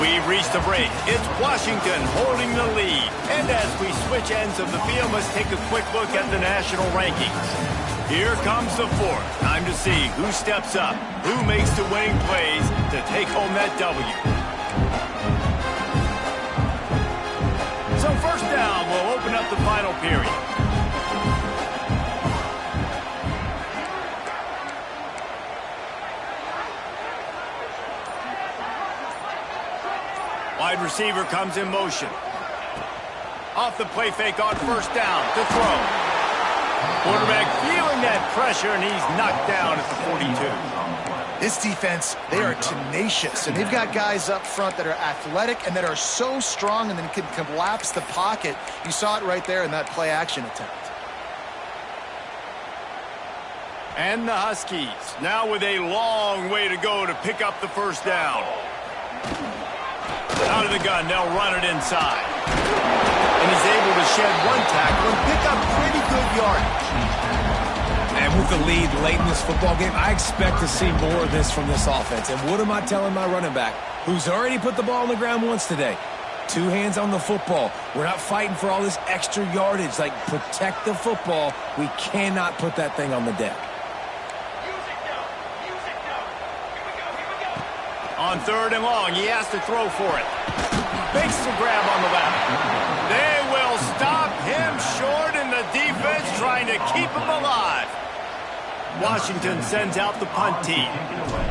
We've reached the break. It's Washington holding the lead. And as we switch ends of the field, let's take a quick look at the national rankings. Here comes the 4th. Time to see who steps up, who makes the winning plays to take home that W. So 1st down will open up the final period. Wide receiver comes in motion. Off the play fake on 1st down to throw. Quarterback feeling that pressure, and he's knocked down at the 42. This defense, they are tenacious, and they've got guys up front that are athletic and that are so strong and then can collapse the pocket. You saw it right there in that play action attempt. And the Huskies now with a long way to go to pick up the 1st down. Out of the gun, they'll run it inside. And he's able to shed one tackle and pick up pretty good yardage. And with the lead late in this football game, I expect to see more of this from this offense. And what am I telling my running back, who's already put the ball on the ground once today? 2 hands on the football. We're not fighting for all this extra yardage. Like, protect the football. We cannot put that thing on the deck. On 3rd and long, he has to throw for it. Makes the grab on the left. They will stop him short, and the defense trying to keep him alive. Washington sends out the punt team.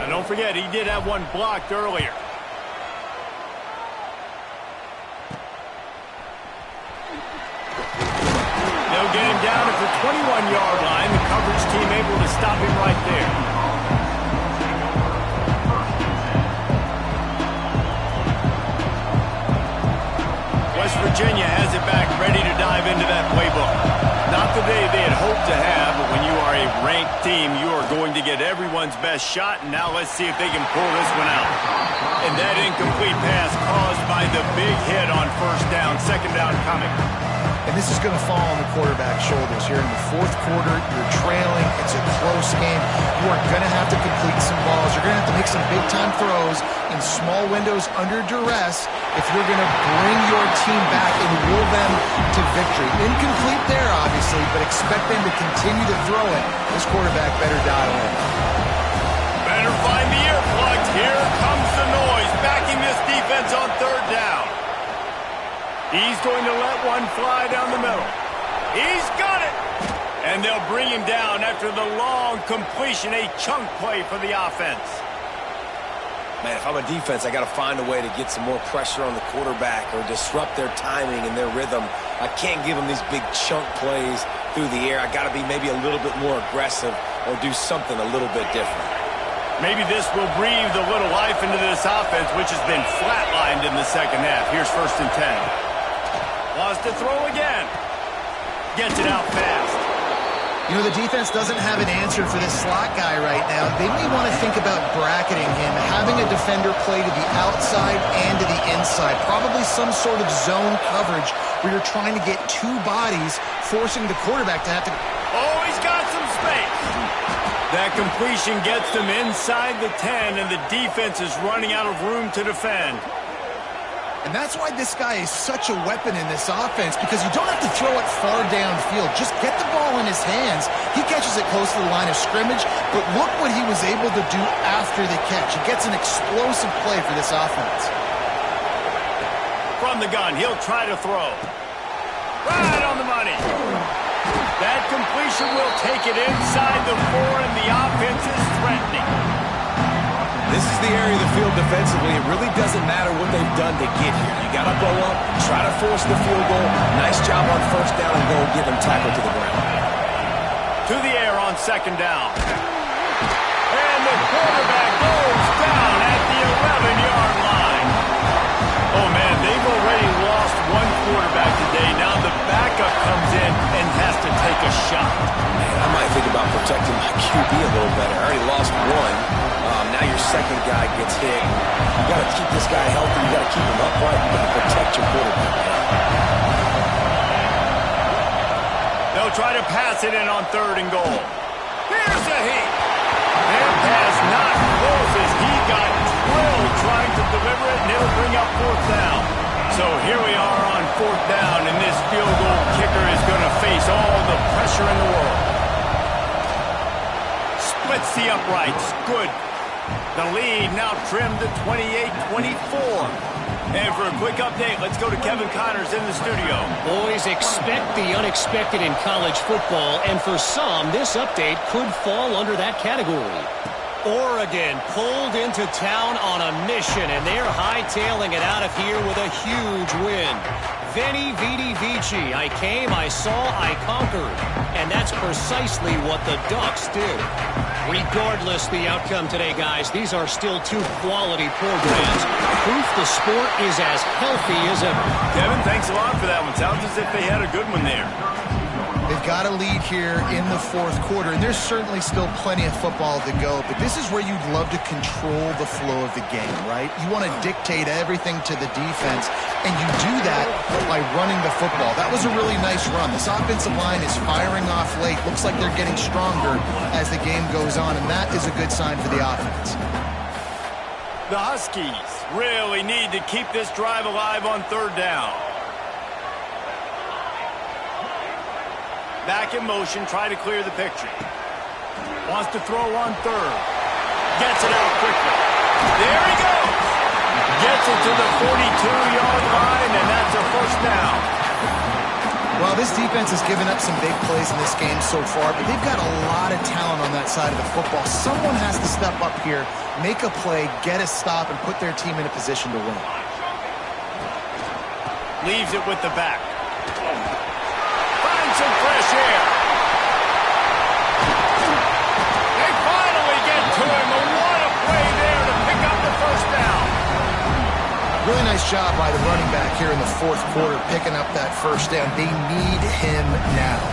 And don't forget, he did have one blocked earlier. They'll get him down at the 21-yard line. The coverage team able to stop him right there. West Virginia has it back, ready to dive into that playbook. Not the day they had hoped to have, but when you are a ranked team, you are going to get everyone's best shot, and now let's see if they can pull this one out. And that incomplete pass caused by the big hit on 1st down, 2nd down coming. And this is going to fall on the quarterback's shoulders here in the 4th quarter. You're trailing. It's a close game. You are going to have to complete some balls. You're going to have to make some big-time throws in small windows under duress if you're going to bring your team back and will them to victory. Incomplete there, obviously, but expect them to continue to throw it. This quarterback better dial in. Better find the earplugs. Here comes the noise, backing this defense on 3rd down. He's going to let one fly down the middle. He's got it! And they'll bring him down after the long completion, a chunk play for the offense. Man, if I'm a defense, I got to find a way to get some more pressure on the quarterback or disrupt their timing and their rhythm. I can't give them these big chunk plays through the air. I got to be maybe a little bit more aggressive or do something a little bit different. Maybe this will breathe a little life into this offense, which has been flatlined in the 2nd half. Here's 1st and 10. Wants to throw again. Gets it out fast. You know, the defense doesn't have an answer for this slot guy right now. They may want to think about bracketing him, having a defender play to the outside and to the inside. Probably some sort of zone coverage where you're trying to get 2 bodies, forcing the quarterback to have to... Oh, he's got some space. That completion gets them inside the 10, and the defense is running out of room to defend. And that's why this guy is such a weapon in this offense, because you don't have to throw it far downfield. Just get the ball in his hands. He catches it close to the line of scrimmage, but look what he was able to do after the catch. He gets an explosive play for this offense. From the gun, he'll try to throw. Right on the money. That completion will take it inside the 4, and the offense is threatening. This is the area of the field defensively. It really doesn't matter what they've done to get here. You got to blow up, try to force the field goal. Nice job on 1st down and go give him tackle to the ground. To the air on 2nd down. And the quarterback goes down at the 11-yard line. Oh, man, they've already lost one quarterback today. Now the backup comes in and has to take a shot. Man, I might think about protecting my QB a little better. I already lost one. Now your 2nd guy gets hit. You got to keep this guy healthy. You got to keep him upright. You got to protect your quarterback. They'll try to pass it in on 3rd and goal. Here's a heat. Their pass not close as he got drilled trying to deliver it, and it'll bring up 4th down. So here we are on 4th down, and this field goal kicker is going to face all the pressure in the world. Splits the uprights. Good. The lead now trimmed to 28-24. And for a quick update, let's go to Kevin Connors in the studio. Boys, expect the unexpected in college football, and for some, this update could fall under that category. Oregon pulled into town on a mission, and they're hightailing it out of here with a huge win. Veni, Vidi, Vici. I came, I saw, I conquered. And that's precisely what the Ducks did. Regardless the outcome today, guys, these are still 2 quality programs. Proof the sport is as healthy as ever. Kevin, thanks a lot for that one. Sounds as if they had a good one there. They've got a lead here in the 4th quarter, and there's certainly still plenty of football to go, but this is where you'd love to control the flow of the game, right? You want to dictate everything to the defense, and you do that by running the football. That was a really nice run. This offensive line is firing off late. Looks like they're getting stronger as the game goes on, and that is a good sign for the offense. The Huskies Really need to keep this drive alive on third down. Back in motion, try to clear the picture. Wants to throw on third. Gets it out quickly. There he goes. Gets it to the 42-yard line, and that's a first down. Well, this defense has given up some big plays in this game so far, but they've got a lot of talent on that side of the football. Someone has to step up here, make a play, get a stop, and put their team in a position to win. Leaves it with the back. Finds some fresh air. They finally get to him. What a play there to pick up the first down. Really nice job by the running back here in the fourth quarter, picking up that first down. They need him now.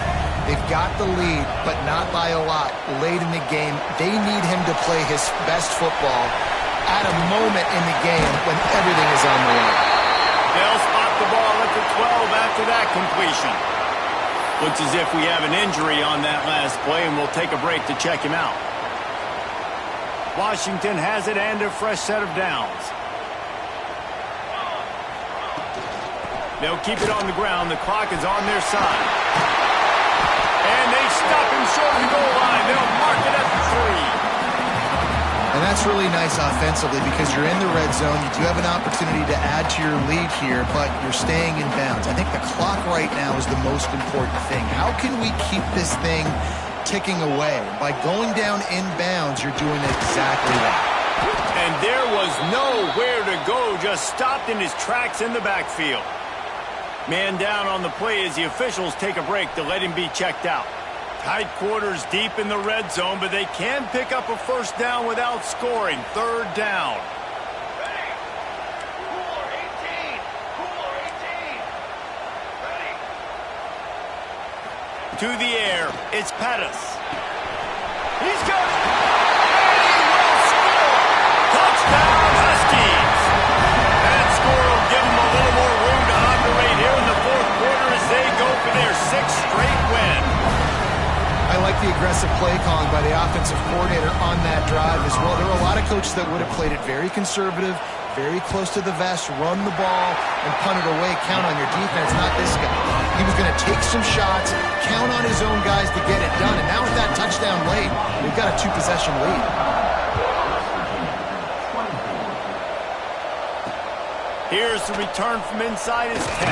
They've got the lead, but not by a lot. Late in the game, they need him to play his best football at a moment in the game when everything is on the line. They'll spot the ball at the 12 after that completion. Looks as if we have an injury on that last play, and we'll take a break to check him out. Washington has it and a fresh set of downs. They'll keep it on the ground. The clock is on their side. And they stop him short of the goal line. They'll mark it at the 3. And that's really nice offensively because you're in the red zone. You do have an opportunity to add to your lead here, but you're staying in bounds. I think the clock right now is the most important thing. How can we keep this thing ticking away? By going down in bounds, you're doing exactly that. And there was nowhere to go. Just stopped in his tracks in the backfield. Man down on the play as the officials take a break to let him be checked out. Tight quarters deep in the red zone, but they can pick up a first down without scoring. Third down. To the air, it's Pettis. He's got it! And he will score! Touchdown, Huskies! That score will give them a little more room to operate here in the fourth quarter as they go for their 6th straight win. I like the aggressive play calling by the offensive coordinator on that drive as well. There were a lot of coaches that would have played it very conservative, very close to the vest, run the ball, and punt it away. Count on your defense, not this guy. He was going to take some shots, count on his own guys to get it done. And now with that touchdown late, we've got a 2-possession lead. Here's the return from inside his 10.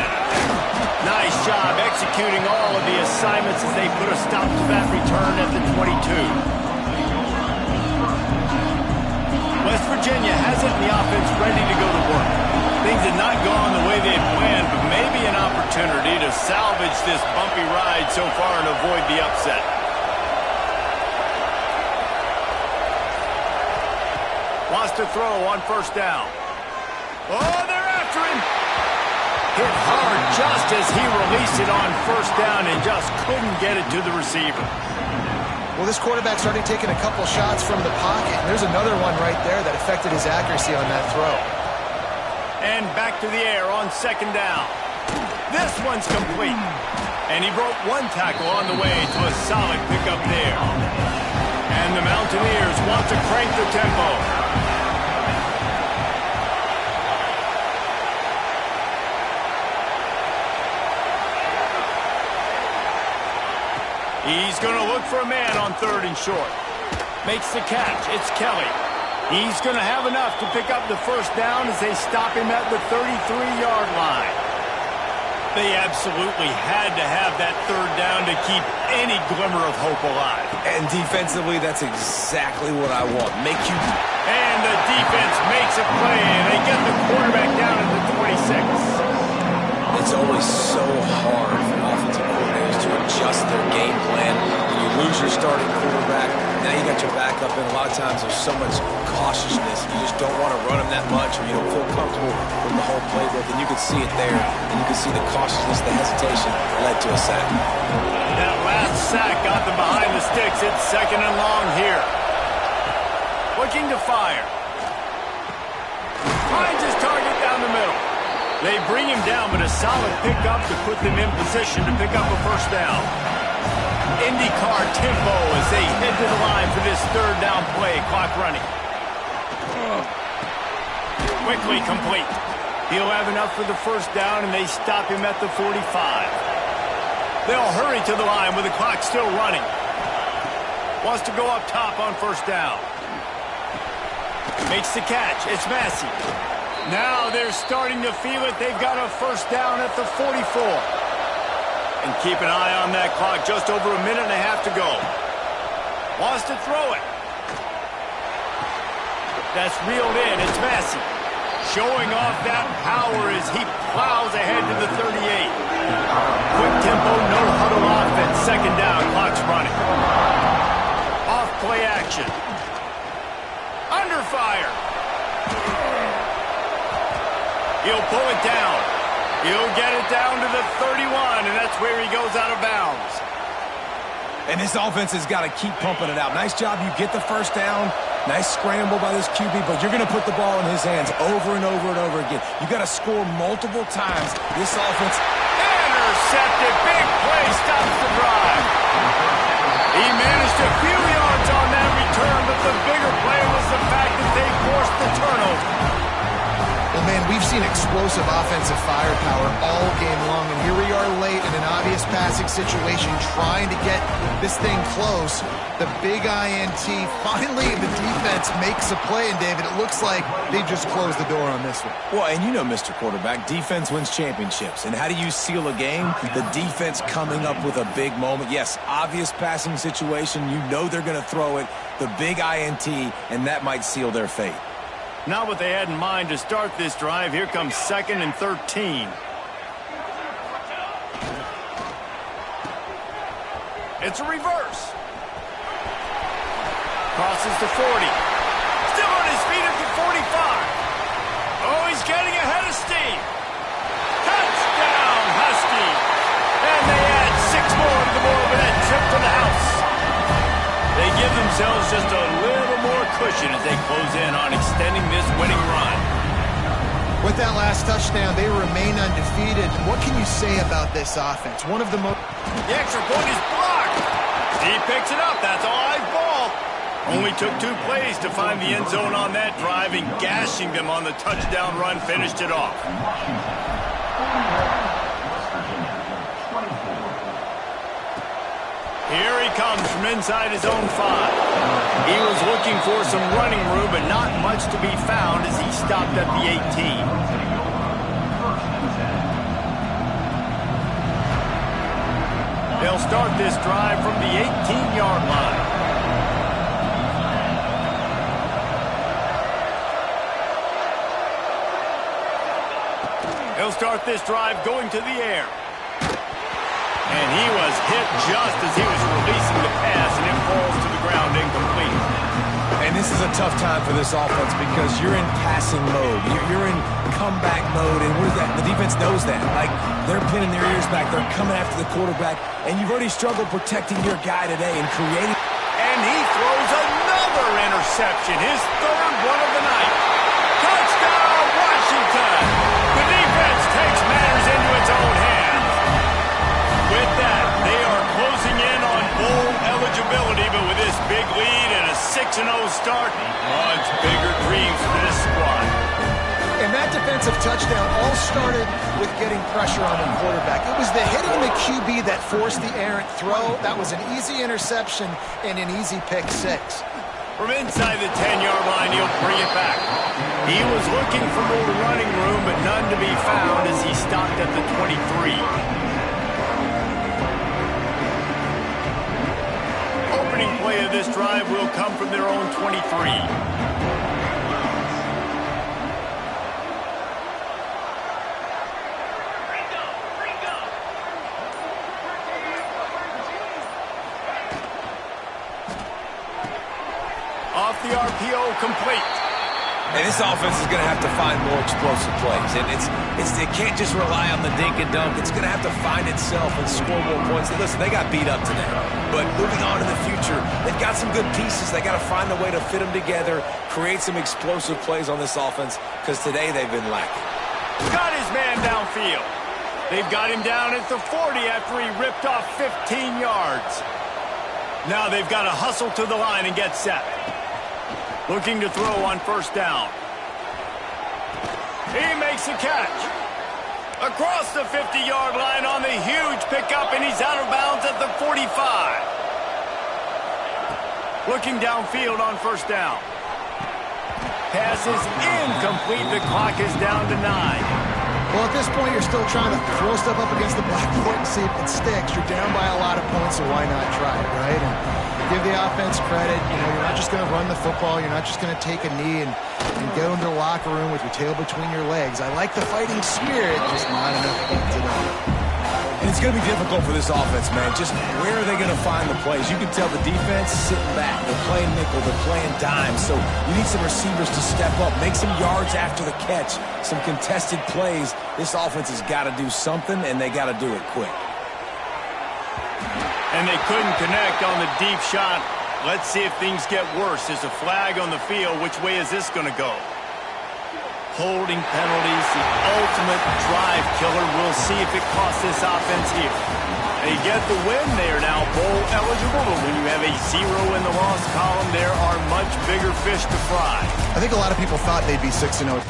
Nice job executing all of the assignments as they put a stop to that return at the 22. West Virginia has it in the offense ready to go to work. Things have not gone the way they had planned, but maybe an opportunity to salvage this bumpy ride so far and avoid the upset. Wants to throw on first down. Oh, they're after him. Hit hard just as he released it on first down and just couldn't get it to the receiver. Well, this quarterback's already taken a couple shots from the pocket. And there's another one right there that affected his accuracy on that throw. And back to the air on second down. This one's complete. And he broke one tackle on the way to a solid pickup there. And the Mountaineers want to crank the tempo. He's going to look for a man on third and short. Makes the catch. It's Kelly. He's going to have enough to pick up the first down as they stop him at the 33-yard line. They absolutely had to have that third down to keep any glimmer of hope alive. And defensively, that's exactly what I want. Make you... And the defense makes a play, and they get the quarterback down at the 26. It's always so hard for offensive coordinators to adjust their game plan. When you lose your starting quarterback, now you got your backup, and a lot of times there's so much cautiousness. You just don't want to run them that much, or you don't feel comfortable with the whole playbook, and you can see it there, and you can see the cautiousness, the hesitation led to a sack. That last sack got them behind the sticks. It's second and long here. Looking to fire. Finds his target down the middle. They bring him down, but a solid pickup to put them in position to pick up a first down. IndyCar tempo as they head to the line for this third down play. Clock running. quickly complete. He'll have enough for the first down, and they stop him at the 45. They'll hurry to the line with the clock still running. Wants to go up top on first down. Makes the catch. It's Massey. Now they're starting to feel it. They've got a first down at the 44. And keep an eye on that clock. Just over a minute and a half to go. Wants to throw it. That's reeled in. It's Massey. Showing off that power as he plows ahead to the 38. Quick tempo, no huddle offense. Second down, clock's running. Off play action. Under fire. He'll pull it down. He'll get it down to the 31, and that's where he goes out of bounds. And this offense has got to keep pumping it out. Nice job. You get the first down. Nice scramble by this QB, but you're going to put the ball in his hands over and over and over again. You got to score multiple times. This offense. Intercepted. Big play. Stops the drive. He managed a few yards on that return, but the bigger play was the fact that they forced the turnover. Well, man, we've seen explosive offensive firepower all game long, and here we are late in an obvious passing situation trying to get this thing close. The big INT, finally the defense makes a play, and David, it looks like they just closed the door on this one. Well, and you know, Mr. Quarterback, defense wins championships. And how do you seal a game? The defense coming up with a big moment. Yes, obvious passing situation. You know they're going to throw it. The big INT, and that might seal their fate. Not what they had in mind to start this drive. Here comes 2nd and 13. It's a reverse. Crosses the 40. Still on his feet at the 45. Oh, he's getting ahead of steam. Touchdown, Husky. And they add 6 more to the board with that trip to the house. They give themselves just a little more cushion as they close in on extending this winning run. With that last touchdown, they remain undefeated. What can you say about this offense? One of the most... The extra point is blocked. He picks it up. That's all right ball. Only took 2 plays to find the end zone on that drive, and gashing them on the touchdown run finished it off. Here he comes from inside his own 5. He was looking for some running room, but not much to be found as he stopped at the 18. They'll start this drive from the 18-yard line. They'll start this drive going to the air. And he was hit just as he was releasing the pass, and it falls to the ground incomplete. And this is a tough time for this offense because you're in passing mode. You're in comeback mode, and what is that? The defense knows that. Like, they're pinning their ears back. They're coming after the quarterback, and you've already struggled protecting your guy today and creating. And he throws another interception, his 3rd one of the night. Touchdown, Washington! The defense takes matters into its own hands. With that, they are closing in on bowl eligibility, but with this big lead and a 6-0 start, much bigger dreams for this squad. And that defensive touchdown all started with getting pressure on the quarterback. It was the hitting the QB that forced the errant throw. That was an easy interception and an easy pick 6. From inside the 10-yard line, he'll bring it back. He was looking for more running room, but none to be found as he stopped at the 23. Play of this drive will come from their own 23. Off the RPO, complete. And this offense is going to have to find more explosive plays. And it can't just rely on the dink and dunk. It's going to have to find itself and score more points. Listen, they got beat up today. But moving on in the future, they've got some good pieces. They got to find a way to fit them together, create some explosive plays on this offense, because today they've been lacking. Got his man downfield. They've got him down at the 40 after he ripped off 15 yards. Now they've got to hustle to the line and get set. Looking to throw on first down. He makes the catch. Across the 50-yard line on the huge pickup, and he's out of bounds at the 45. Looking downfield on first down. Pass is incomplete. The clock is down to 9. Well, at this point, you're still trying to throw stuff up against the blackboard and see if it sticks. You're down by a lot of points, so why not try it, right? And give the offense credit. You know, you're not just going to run the football. You're not just going to take a knee and go into the locker room with your tail between your legs. I like the fighting spirit, just not enough heat today. And it's going to be difficult for this offense, man. Just where are they going to find the plays? You can tell the defense sitting back. They're playing nickel. They're playing dime. So you need some receivers to step up, make some yards after the catch, some contested plays. This offense has got to do something, and they got to do it quick. And they couldn't connect on the deep shot. Let's see if things get worse. There's a flag on the field. Which way is this going to go? Holding penalties, the ultimate drive killer. We'll see if it costs this offense here. They get the win. They are now bowl eligible, but when you have a 0 in the loss column, there are much bigger fish to fry. I think a lot of people thought they'd be 6-0.